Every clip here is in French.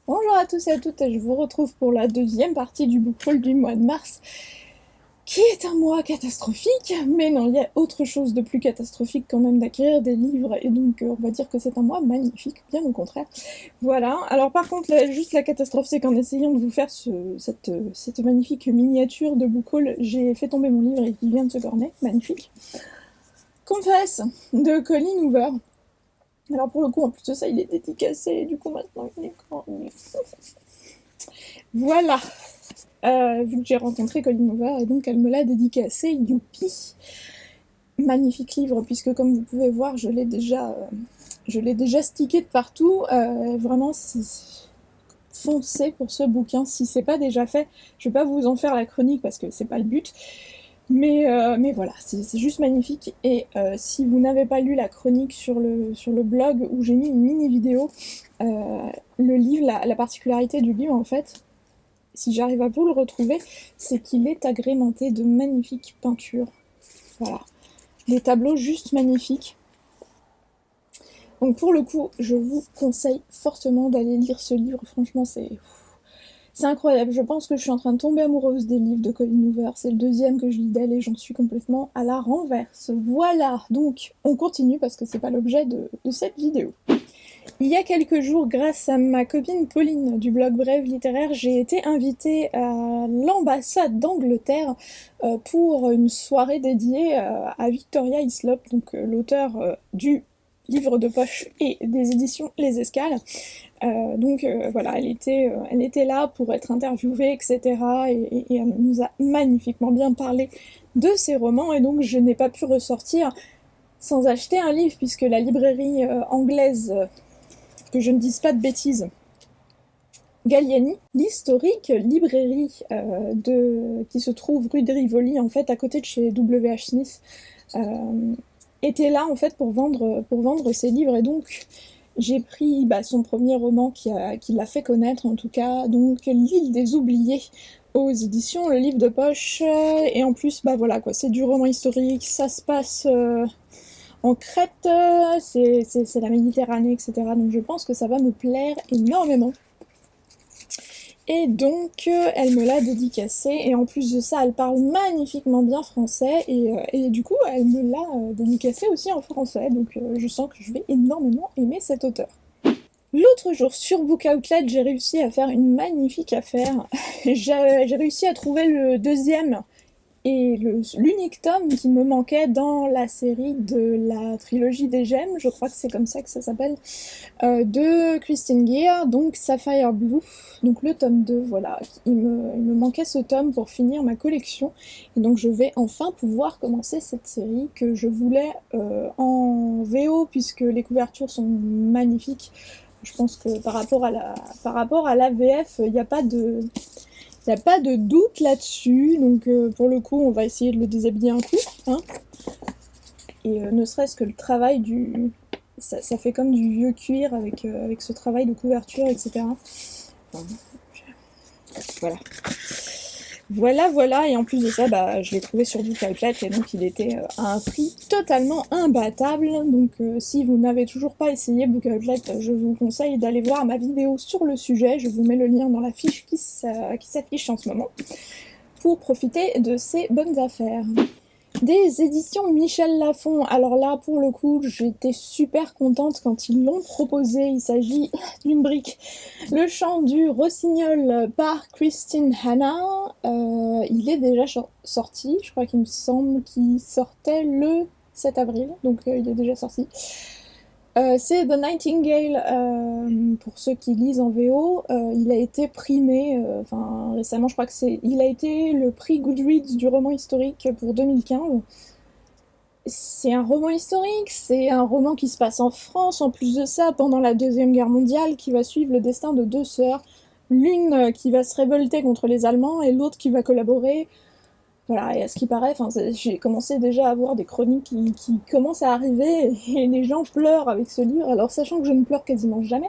Bonjour à tous et à toutes, je vous retrouve pour la deuxième partie du book haul du mois de mars, qui est un mois catastrophique, mais non, il y a autre chose de plus catastrophique quand même d'acquérir des livres, et donc on va dire que c'est un mois magnifique, bien au contraire. Voilà, alors par contre, juste la catastrophe, c'est qu'en essayant de vous faire cette magnifique miniature de book haul, j'ai fait tomber mon livre et il vient de se corner, magnifique. Confesse, de Colleen Hoover. Alors pour le coup, en plus de ça, il est dédicacé, et du coup maintenant il est corné. Voilà. Vu que j'ai rencontré Colleen Hoover, et donc elle me l'a dédicacé, youpi. Magnifique livre, puisque comme vous pouvez voir, je l'ai déjà stické de partout. Vraiment, foncez pour ce bouquin si c'est pas déjà fait. Je vais pas vous en faire la chronique parce que c'est pas le but. Mais voilà, c'est juste magnifique. Et si vous n'avez pas lu la chronique sur le blog où j'ai mis une mini vidéo, le livre, la particularité du livre en fait, si j'arrive à vous le retrouver, c'est qu'il est agrémenté de magnifiques peintures. Voilà. Des tableaux juste magnifiques. Donc pour le coup, je vous conseille fortement d'aller lire ce livre. Franchement, c'est incroyable. Je pense que je suis en train de tomber amoureuse des livres de Colleen Hoover. C'est le deuxième que je lis d'elle et j'en suis complètement à la renverse. Voilà, donc on continue parce que c'est pas l'objet de cette vidéo. Il y a quelques jours, grâce à ma copine Pauline du blog Brève littéraire, j'ai été invitée à l'ambassade d'Angleterre pour une soirée dédiée à Victoria Hislop, donc l'auteur du livre de poche et des éditions Les Escales. Voilà, elle était là pour être interviewée, etc. Et elle nous a magnifiquement bien parlé de ses romans, et donc je n'ai pas pu ressortir sans acheter un livre, puisque la librairie anglaise, que je ne dise pas de bêtises, Galliani, l'historique librairie qui se trouve rue de Rivoli, en fait, à côté de chez W.H. Smith, était là, en fait, pour vendre ses livres, et donc j'ai pris son premier roman qui l'a fait connaître, en tout cas, donc L'île des oubliés, aux éditions Le Livre de Poche, et en plus, voilà, quoi, c'est du roman historique, ça se passe en Crète, c'est la Méditerranée, etc. Donc je pense que ça va me plaire énormément. Et donc elle me l'a dédicacé, et en plus de ça, elle parle magnifiquement bien français, et du coup elle me l'a dédicacé aussi en français, donc je sens que je vais énormément aimer cet auteur. L'autre jour, sur Book Outlet, j'ai réussi à faire une magnifique affaire. J'ai réussi à trouver le deuxième et l'unique tome qui me manquait dans la série de la trilogie des gemmes, je crois que c'est comme ça que ça s'appelle, de Christine Gear, donc Sapphire Blue, donc le tome 2, voilà. Il me manquait ce tome pour finir ma collection, et donc je vais enfin pouvoir commencer cette série que je voulais en VO, puisque les couvertures sont magnifiques. Je pense que par rapport à la VF, il n'y a pas de doute là-dessus, donc pour le coup on va essayer de le déshabiller un coup, hein. Et ne serait-ce que le travail ça fait comme du vieux cuir avec ce travail de couverture, etc. Enfin, voilà. Voilà, et en plus de ça, je l'ai trouvé sur Book Outlet, et donc il était à un prix totalement imbattable. Donc si vous n'avez toujours pas essayé Book Outlet, je vous conseille d'aller voir ma vidéo sur le sujet. Je vous mets le lien dans la fiche qui s'affiche en ce moment, pour profiter de ces bonnes affaires. Des éditions Michel Lafon. Alors là, pour le coup, j'étais super contente quand ils l'ont proposé. Il s'agit d'une brique. Le chant du rossignol par Christine Hanna. Il est déjà sorti. Je crois qu'il me semble qu'il sortait le 7 avril. Donc il est déjà sorti. C'est The Nightingale, pour ceux qui lisent en VO. Il a été primé, récemment, je crois que il a été le prix Goodreads du roman historique pour 2015. C'est un roman historique, c'est un roman qui se passe en France, en plus de ça, pendant la Deuxième Guerre mondiale, qui va suivre le destin de deux sœurs, l'une qui va se révolter contre les Allemands et l'autre qui va collaborer. Voilà, et à ce qui paraît, j'ai commencé déjà à voir des chroniques qui commencent à arriver, et les gens pleurent avec ce livre. Alors sachant que je ne pleure quasiment jamais,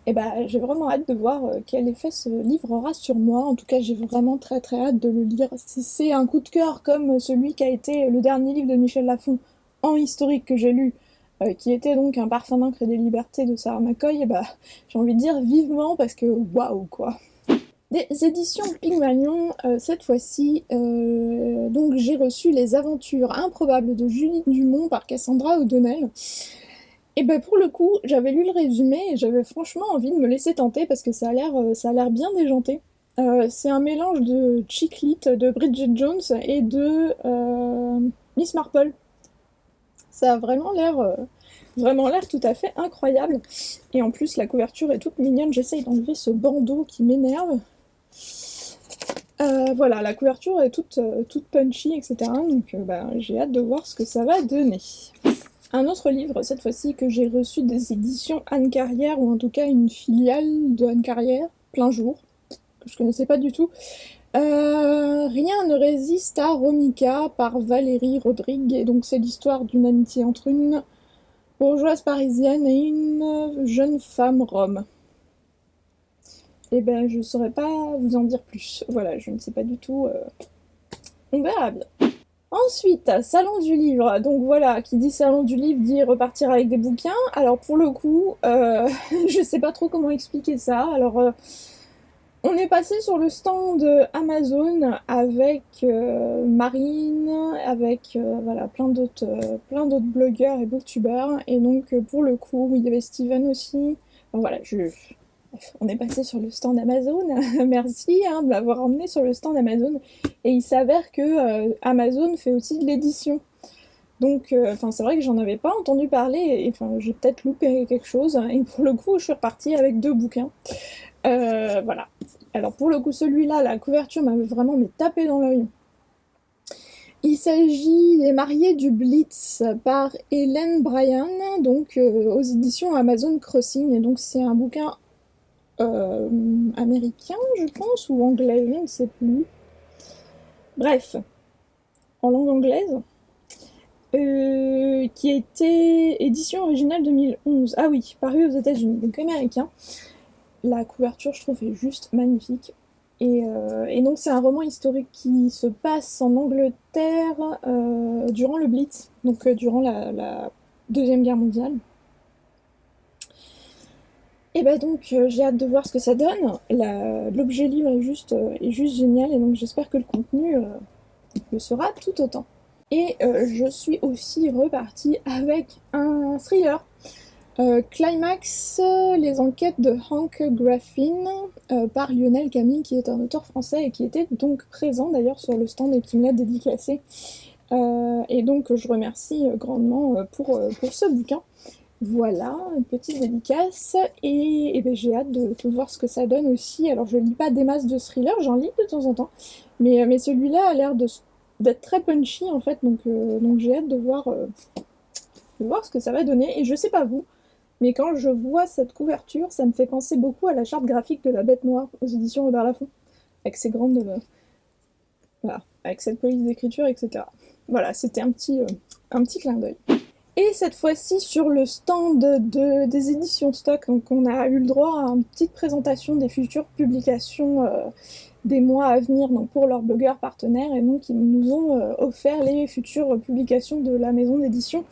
j'ai vraiment hâte de voir quel effet ce livre aura sur moi. En tout cas, j'ai vraiment très très hâte de le lire. C'est un coup de cœur comme celui qui a été le dernier livre de Michel Lafon en historique que j'ai lu, qui était donc un parfum d'encre et des libertés de Sarah McCoy, et bah, j'ai envie de dire vivement parce que waouh quoi. Des éditions Pygmalion, cette fois-ci, donc j'ai reçu Les Aventures improbables de Julie Dumont par Cassandra O'Donnell. Et ben pour le coup, j'avais lu le résumé et j'avais franchement envie de me laisser tenter parce que ça a l'air bien déjanté. C'est un mélange de chick lit de Bridget Jones et de Miss Marple. Ça a vraiment l'air tout à fait incroyable. Et en plus, la couverture est toute mignonne. J'essaye d'enlever ce bandeau qui m'énerve. Voilà, la couverture est toute punchy, etc. Donc bah, j'ai hâte de voir ce que ça va donner. Un autre livre, cette fois-ci, que j'ai reçu des éditions Anne Carrière, ou en tout cas une filiale de Anne Carrière, Plein Jour, que je connaissais pas du tout. Rien ne résiste à Romika par Valérie Rodrigue, et donc c'est l'histoire d'une amitié entre une bourgeoise parisienne et une jeune femme rome. Et ben je saurais pas vous en dire plus. Voilà, je ne sais pas du tout. On verra bien. Ensuite, salon du livre. Donc voilà, qui dit salon du livre dit repartir avec des bouquins. Alors pour le coup, je sais pas trop comment expliquer ça. Alors on est passé sur le stand Amazon avec Marine, avec voilà plein d'autres blogueurs et booktubeurs. Et donc pour le coup, il y avait Steven aussi. Enfin, voilà, on est passé sur le stand Amazon. Merci de m'avoir emmené sur le stand Amazon. Et il s'avère que Amazon fait aussi de l'édition. Donc, c'est vrai que j'en avais pas entendu parler. Et j'ai peut-être loupé quelque chose. Et pour le coup, je suis repartie avec 2 bouquins. Voilà. Alors pour le coup, celui-là, la couverture m'avait vraiment tapé dans l'œil. Il s'agit des Mariés du Blitz par Hélène Bryan, donc aux éditions Amazon Crossing. Et donc c'est un bouquin américain, je pense, ou anglais, je ne sais plus. Bref, en langue anglaise, qui a été édition originale 2011. Ah oui, paru aux États-Unis, donc américain. La couverture, je trouve, est juste magnifique. Et donc, c'est un roman historique qui se passe en Angleterre durant le Blitz, donc durant la Deuxième Guerre mondiale. Et bah donc j'ai hâte de voir ce que ça donne. L'objet livre est juste génial et donc j'espère que le contenu le sera tout autant. Et je suis aussi repartie avec un thriller. Climax, les enquêtes de Hank Graffin par Lionel Camille qui est un auteur français et qui était donc présent d'ailleurs sur le stand et qui me l'a dédicacé. Et donc je remercie grandement pour ce bouquin. Voilà, une petite dédicace, et ben, j'ai hâte de voir ce que ça donne aussi. Alors je lis pas des masses de thrillers, j'en lis de temps en temps, mais celui-là a l'air d'être très punchy en fait, donc j'ai hâte de voir ce que ça va donner, et je sais pas vous, mais quand je vois cette couverture, ça me fait penser beaucoup à la charte graphique de La Bête Noire aux éditions Robert Laffont, avec ses grandes... voilà, avec cette police d'écriture, etc. Voilà, c'était un petit clin d'œil. Et cette fois-ci, sur le stand des éditions Stock, donc on a eu le droit à une petite présentation des futures publications des mois à venir donc pour leurs blogueurs partenaires. Et donc, ils nous ont offert les futures publications de la maison d'édition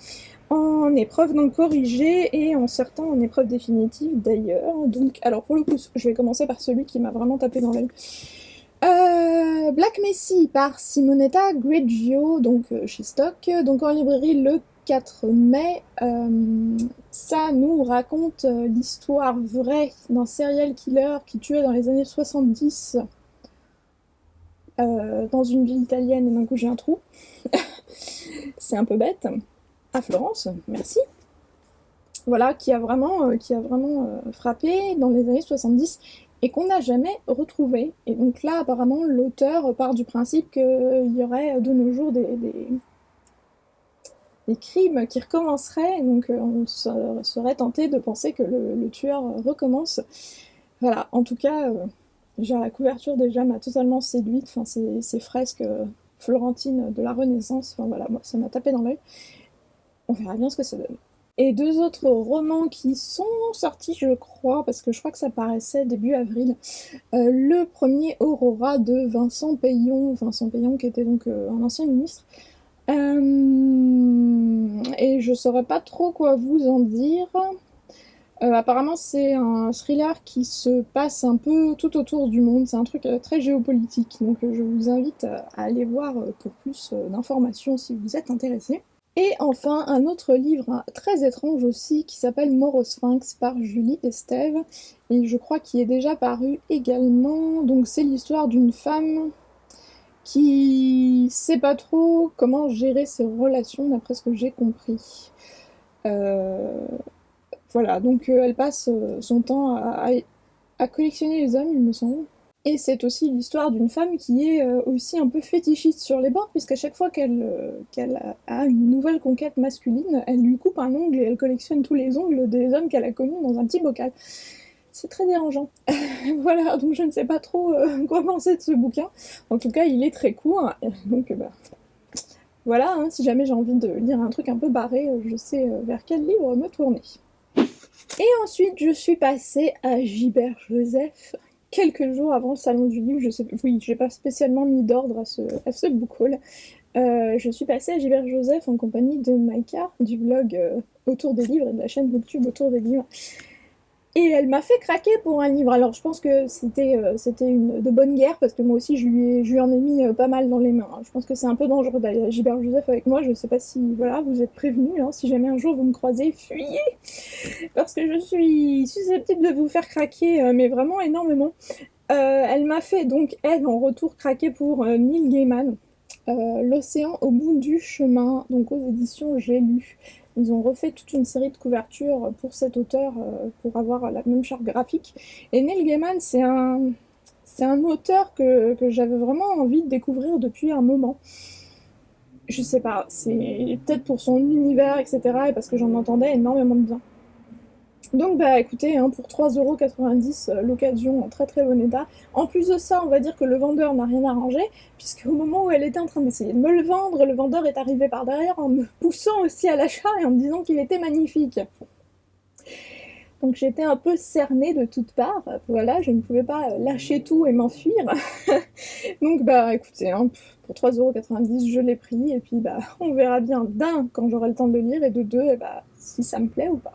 en épreuve non corrigée et en certains en épreuve définitive d'ailleurs. Donc, alors pour le coup, je vais commencer par celui qui m'a vraiment tapé dans l'œil. Black Messie par Simonetta Greggio, donc chez Stock, donc en librairie le 4 mai. Ça nous raconte l'histoire vraie d'un serial killer qui tuait dans les années 70 dans une ville italienne, et d'un coup j'ai un trou. C'est un peu bête. À Florence, merci. Voilà, qui a vraiment frappé dans les années 70 et qu'on n'a jamais retrouvé. Et donc là, apparemment, l'auteur part du principe qu'il y aurait de nos jours des crimes qui recommenceraient, donc on serait tenté de penser que le tueur recommence. Voilà, en tout cas, la couverture déjà m'a totalement séduite, enfin, ces fresques florentines de la Renaissance, enfin voilà, moi ça m'a tapé dans l'œil. On verra bien ce que ça donne. Et 2 autres romans qui sont sortis, je crois, parce que je crois que ça paraissait début avril. Le premier, Aurora, de Vincent Payon qui était donc un ancien ministre. Et je saurais pas trop quoi vous en dire. Apparemment, c'est un thriller qui se passe un peu tout autour du monde. C'est un truc très géopolitique. Donc, je vous invite à aller voir pour plus d'informations si vous êtes intéressé. Et enfin, un autre livre très étrange aussi qui s'appelle Morosphinx par Julie Estève. Et je crois qu'il est déjà paru également. Donc, c'est l'histoire d'une femme qui sait pas trop comment gérer ses relations d'après ce que j'ai compris. Voilà, donc elle passe son temps à collectionner les hommes, il me semble. Et c'est aussi l'histoire d'une femme qui est aussi un peu fétichiste sur les bords, puisqu'à chaque fois qu'elle a une nouvelle conquête masculine, elle lui coupe un ongle et elle collectionne tous les ongles des hommes qu'elle a connus dans un petit bocal. C'est très dérangeant. Voilà, donc je ne sais pas trop quoi penser de ce bouquin. En tout cas, il est très court, donc voilà, hein, si jamais j'ai envie de lire un truc un peu barré, je sais vers quel livre me tourner. Et ensuite, je suis passée à Gilbert Joseph, quelques jours avant le salon du livre. Je sais, oui, j'ai pas spécialement mis d'ordre à ce book haul. Je suis passée à Gilbert Joseph en compagnie de Maïka, du blog Autour des livres et de la chaîne YouTube Autour des livres. Et elle m'a fait craquer pour un livre. Alors je pense que c'était une de bonne guerre parce que moi aussi je lui en ai mis pas mal dans les mains. Je pense que c'est un peu dangereux d'aller à Gilbert Joseph avec moi. Je sais pas si voilà, vous êtes prévenus, hein, si jamais un jour vous me croisez, fuyez parce que je suis susceptible de vous faire craquer, mais vraiment énormément. Elle m'a fait donc elle en retour craquer pour Neil Gaiman. L'océan au bout du chemin, donc aux éditions J'ai lu. Ils ont refait toute une série de couvertures pour cet auteur pour avoir la même charte graphique. Et Neil Gaiman, c'est un auteur que j'avais vraiment envie de découvrir depuis un moment. Je sais pas, c'est peut-être pour son univers, etc. et parce que j'en entendais énormément de bien. Donc bah écoutez, hein, pour 3,90 €, l'occasion en très très bon état. En plus de ça, on va dire que le vendeur n'a rien arrangé, puisque au moment où elle était en train d'essayer de me le vendre, le vendeur est arrivé par derrière en me poussant aussi à l'achat et en me disant qu'il était magnifique. Donc j'étais un peu cernée de toutes parts, voilà, je ne pouvais pas lâcher tout et m'enfuir. Donc bah écoutez, hein, pour 3,90 € je l'ai pris, et puis bah on verra bien d'un quand j'aurai le temps de le lire, et de deux, et bah, si ça me plaît ou pas.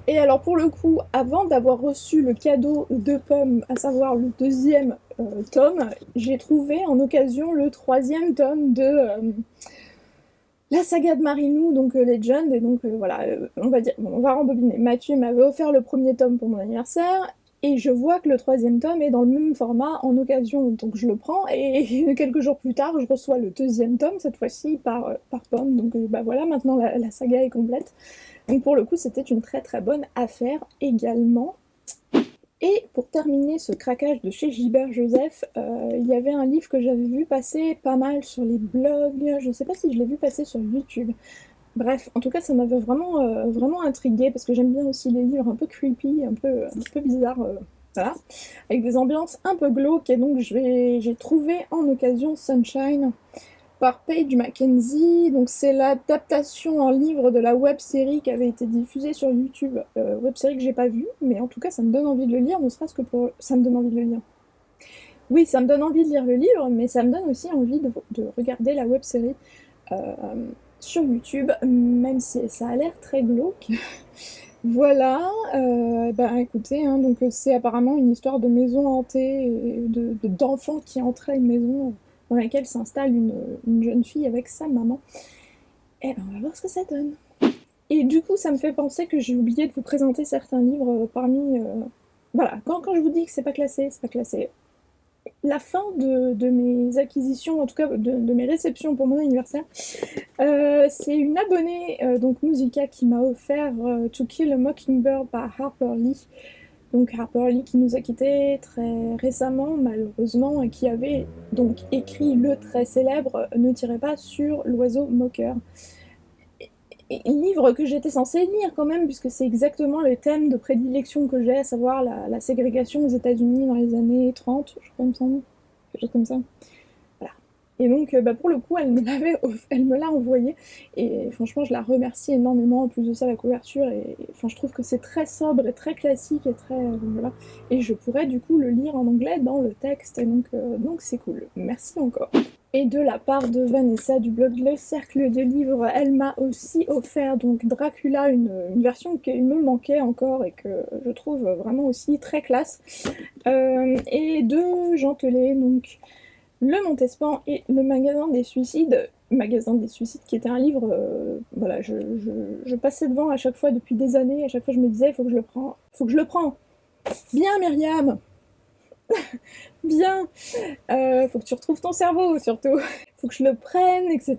Et alors pour le coup, avant d'avoir reçu le cadeau de pommes, à savoir le deuxième tome, j'ai trouvé en occasion le troisième tome de la saga de Marinou, donc Legend, et donc voilà, on va dire, bon, on va rembobiner. Mathieu m'avait offert le premier tome pour mon anniversaire, et je vois que le troisième tome est dans le même format en occasion, donc je le prends, et quelques jours plus tard, je reçois le deuxième tome, cette fois-ci par pomme, donc bah voilà, maintenant la saga est complète. Donc pour le coup, c'était une très très bonne affaire également. Et pour terminer ce craquage de chez Gilbert Joseph, il y avait un livre que j'avais vu passer pas mal sur les blogs, je ne sais pas si je l'ai vu passer sur YouTube. Bref, en tout cas, ça m'avait vraiment, vraiment intriguée parce que j'aime bien aussi les livres un peu creepy, un peu bizarres, voilà, avec des ambiances un peu glauques. Et donc, j'ai trouvé en occasion Sunshine par Paige Mackenzie. Donc c'est l'adaptation en livre de la web-série qui avait été diffusée sur YouTube. Web-série que j'ai pas vue, mais en tout cas, ça me donne envie de le lire, ne serait-ce que pour... Ça me donne envie de le lire. Oui, ça me donne envie de lire le livre, mais ça me donne aussi envie de regarder la web-série sur YouTube, même si ça a l'air très glauque. Voilà, bah écoutez, hein, donc c'est apparemment une histoire de maison hantée, et d'enfants qui entraient une maison dans laquelle s'installe une jeune fille avec sa maman. Et ben on va voir ce que ça donne. Et du coup, ça me fait penser que j'ai oublié de vous présenter certains livres parmi... Voilà, quand je vous dis que c'est pas classé, c'est pas classé. La fin de mes acquisitions, en tout cas de mes réceptions pour mon anniversaire, c'est une abonnée, donc Musica, qui m'a offert To Kill a Mockingbird par Harper Lee. Donc Harper Lee qui nous a quittés très récemment malheureusement, et qui avait donc écrit le très célèbre Ne tirez pas sur l'oiseau moqueur. Livre que j'étais censée lire quand même, puisque c'est exactement le thème de prédilection que j'ai, à savoir la ségrégation aux États-Unis dans les années 30, je crois, il me semble, quelque chose comme ça. Voilà. Et donc, bah, pour le coup, elle me l'a envoyé, et franchement, je la remercie énormément. En plus de ça, la couverture, enfin, je trouve que c'est très sobre et très classique, et très... voilà. Et je pourrais du coup le lire en anglais dans le texte, et donc c'est cool. Merci encore. Et de la part de Vanessa du blog Le Cercle de Livres, elle m'a aussi offert donc Dracula, une version qui me manquait encore et que je trouve vraiment aussi très classe. Et de Jean Telet, donc Le Montespan et Le Magasin des Suicides. Magasin des Suicides qui était un livre, voilà, je passais devant à chaque fois depuis des années, à chaque fois je me disais, il faut que je le prends, faut que je le prends. Bien Myriam, bien, faut que tu retrouves ton cerveau surtout. Faut que je le prenne, etc.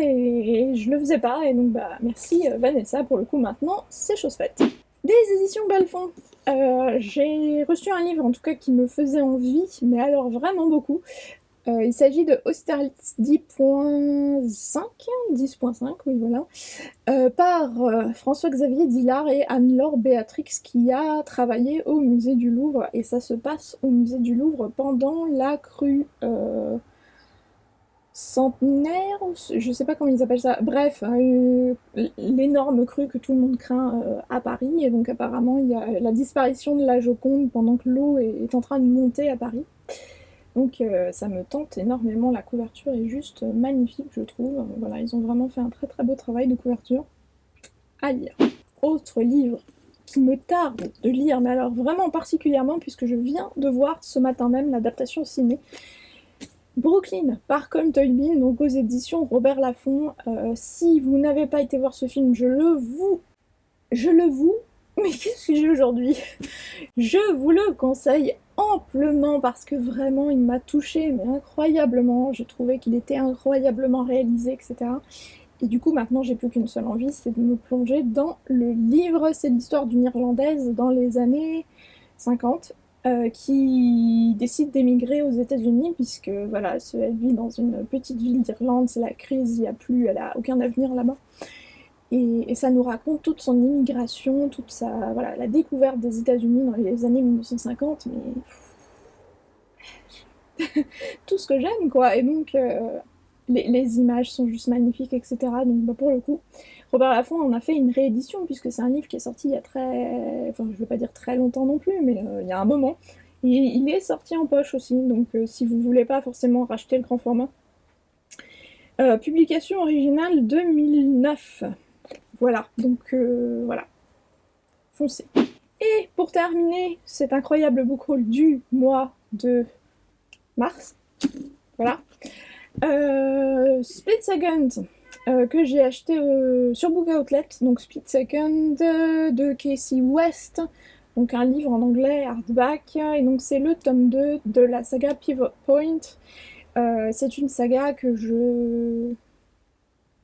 Et je le faisais pas, et donc bah merci Vanessa, pour le coup maintenant c'est chose faite. Des éditions Belfond. J'ai reçu un livre en tout cas qui me faisait envie, mais alors vraiment beaucoup. Il s'agit de Austerlitz 10.5, 10.5, oui voilà, par François-Xavier Dillard et Anne-Laure Béatrix qui a travaillé au musée du Louvre, et ça se passe au musée du Louvre pendant la crue centenaire, je sais pas comment ils appellent ça, bref, l'énorme crue que tout le monde craint à Paris, et donc apparemment il y a la disparition de la Joconde pendant que l'eau est en train de monter à Paris. Donc ça me tente énormément, la couverture est juste magnifique je trouve, voilà, ils ont vraiment fait un très très beau travail de couverture à lire. Autre livre qui me tarde de lire, mais alors vraiment particulièrement puisque je viens de voir ce matin même l'adaptation ciné, Brooklyn par Colm Toynbee, donc aux éditions Robert Laffont. Si vous n'avez pas été voir ce film, mais qu'est-ce que j'ai aujourd'hui? Je vous le conseille amplement parce que vraiment il m'a touchée, mais incroyablement. J'ai trouvé qu'il était incroyablement réalisé, etc. Et du coup maintenant j'ai plus qu'une seule envie, c'est de me plonger dans le livre. C'est l'histoire d'une Irlandaise dans les années 50 qui décide d'émigrer aux États-Unis puisque voilà, elle vit dans une petite ville d'Irlande, c'est la crise, il n'y a plus, elle a aucun avenir là-bas. Et ça nous raconte toute son immigration, toute sa, voilà, la découverte des États-Unis dans les années 1950, mais tout ce que j'aime quoi. Et donc les images sont juste magnifiques, etc. Donc bah, pour le coup, Robert Laffont en a fait une réédition puisque c'est un livre qui est sorti il y a très, enfin je veux pas dire très longtemps non plus, mais il y a un moment. Et il est sorti en poche aussi, donc si vous voulez pas forcément racheter le grand format. Publication originale 2009. Voilà, donc voilà, foncez. Et pour terminer cet incroyable book haul du mois de mars, voilà, Split Second, que j'ai acheté sur Book Outlet, donc Split Second de Casey West, donc un livre en anglais hardback, et donc c'est le tome 2 de la saga Pivot Point. C'est une saga que je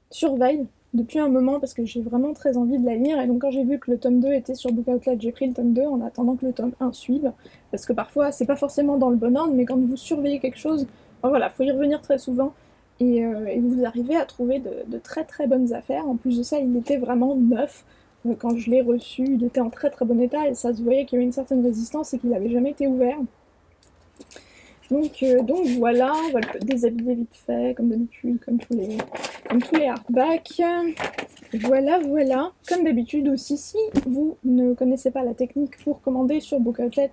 surveille depuis un moment parce que j'ai vraiment très envie de la lire, et donc quand j'ai vu que le tome 2 était sur Book Outlet, j'ai pris le tome 2 en attendant que le tome 1 suive, parce que parfois c'est pas forcément dans le bon ordre, mais quand vous surveillez quelque chose, ben voilà, faut y revenir très souvent, et vous arrivez à trouver de très très bonnes affaires. En plus de ça, il était vraiment neuf. Quand je l'ai reçu, il était en très très bon état, et ça se voyait qu'il y avait une certaine résistance et qu'il n'avait jamais été ouvert. Donc voilà, on va le déshabiller vite fait, comme d'habitude, comme tous les hardbacks. Voilà, voilà. Comme d'habitude aussi, si vous ne connaissez pas la technique pour commander sur Book Outlet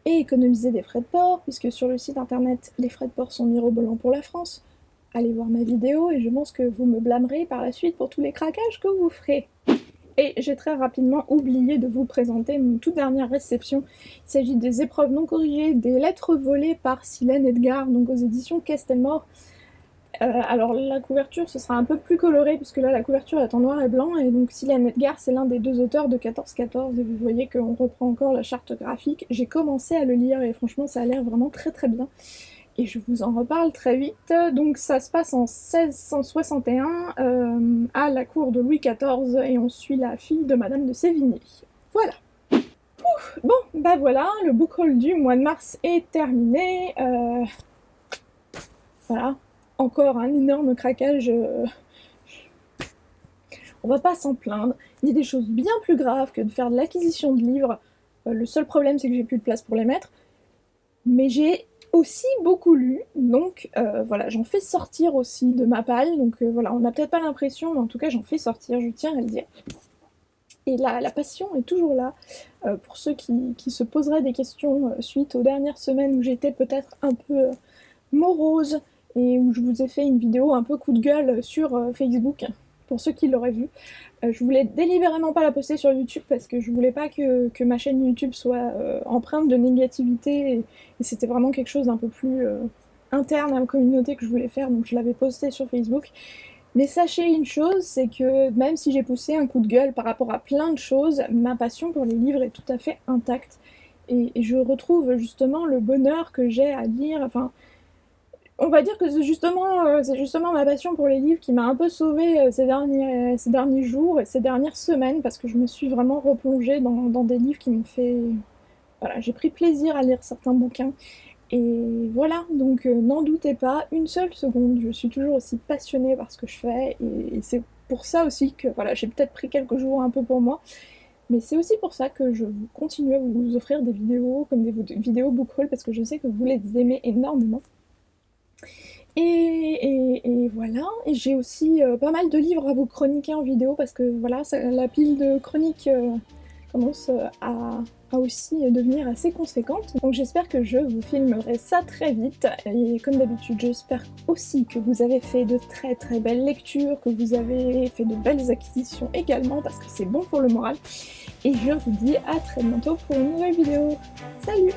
et économiser des frais de port, puisque sur le site internet, les frais de port sont mirobolants pour la France, allez voir ma vidéo et je pense que vous me blâmerez par la suite pour tous les craquages que vous ferez. Et j'ai très rapidement oublié de vous présenter mon toute dernière réception. Il s'agit des épreuves non corrigées, des lettres volées par Silène Edgar, donc aux éditions Castelmore. Alors la couverture, ce sera un peu plus coloré, puisque là la couverture est en noir et blanc, et donc Silène Edgar, c'est l'un des deux auteurs de 1414, et vous voyez qu'on reprend encore la charte graphique. J'ai commencé à le lire, et franchement ça a l'air vraiment très très bien. Et je vous en reparle très vite. Donc ça se passe en 1661 à la cour de Louis XIV, et on suit la fille de Madame de Sévigné. Voilà. Ouf, bon, bah voilà, le book haul du mois de mars est terminé. Voilà, encore un énorme craquage. On va pas s'en plaindre. Il y a des choses bien plus graves que de faire de l'acquisition de livres. Le seul problème, c'est que j'ai plus de place pour les mettre. Mais j'ai aussi beaucoup lu, donc voilà, j'en fais sortir aussi de ma palle, donc voilà, on n'a peut-être pas l'impression, mais en tout cas j'en fais sortir, je tiens à le dire. Et la passion est toujours là, pour ceux qui se poseraient des questions suite aux dernières semaines où j'étais peut-être un peu morose et où je vous ai fait une vidéo un peu coup de gueule sur Facebook, pour ceux qui l'auraient vu. Je voulais délibérément pas la poster sur YouTube parce que je voulais pas que ma chaîne YouTube soit empreinte de négativité, et c'était vraiment quelque chose d'un peu plus interne à la communauté que je voulais faire, donc je l'avais posté sur Facebook. Mais sachez une chose, c'est que même si j'ai poussé un coup de gueule par rapport à plein de choses, ma passion pour les livres est tout à fait intacte. Et je retrouve justement le bonheur que j'ai à lire. Enfin, on va dire que c'est justement ma passion pour les livres qui m'a un peu sauvée ces derniers jours et ces dernières semaines, parce que je me suis vraiment replongée dans des livres qui m'ont fait... Voilà, j'ai pris plaisir à lire certains bouquins. Et voilà, donc n'en doutez pas une seule seconde, je suis toujours aussi passionnée par ce que je fais, et c'est pour ça aussi que voilà, j'ai peut-être pris quelques jours un peu pour moi, mais c'est aussi pour ça que je continue à vous offrir des vidéos comme des vidéos book haul, parce que je sais que vous les aimez énormément. Et voilà, et j'ai aussi pas mal de livres à vous chroniquer en vidéo, parce que voilà, la pile de chroniques commence à aussi devenir assez conséquente. Donc j'espère que je vous filmerai ça très vite, et comme d'habitude j'espère aussi que vous avez fait de très très belles lectures, que vous avez fait de belles acquisitions également, parce que c'est bon pour le moral, et je vous dis à très bientôt pour une nouvelle vidéo. Salut!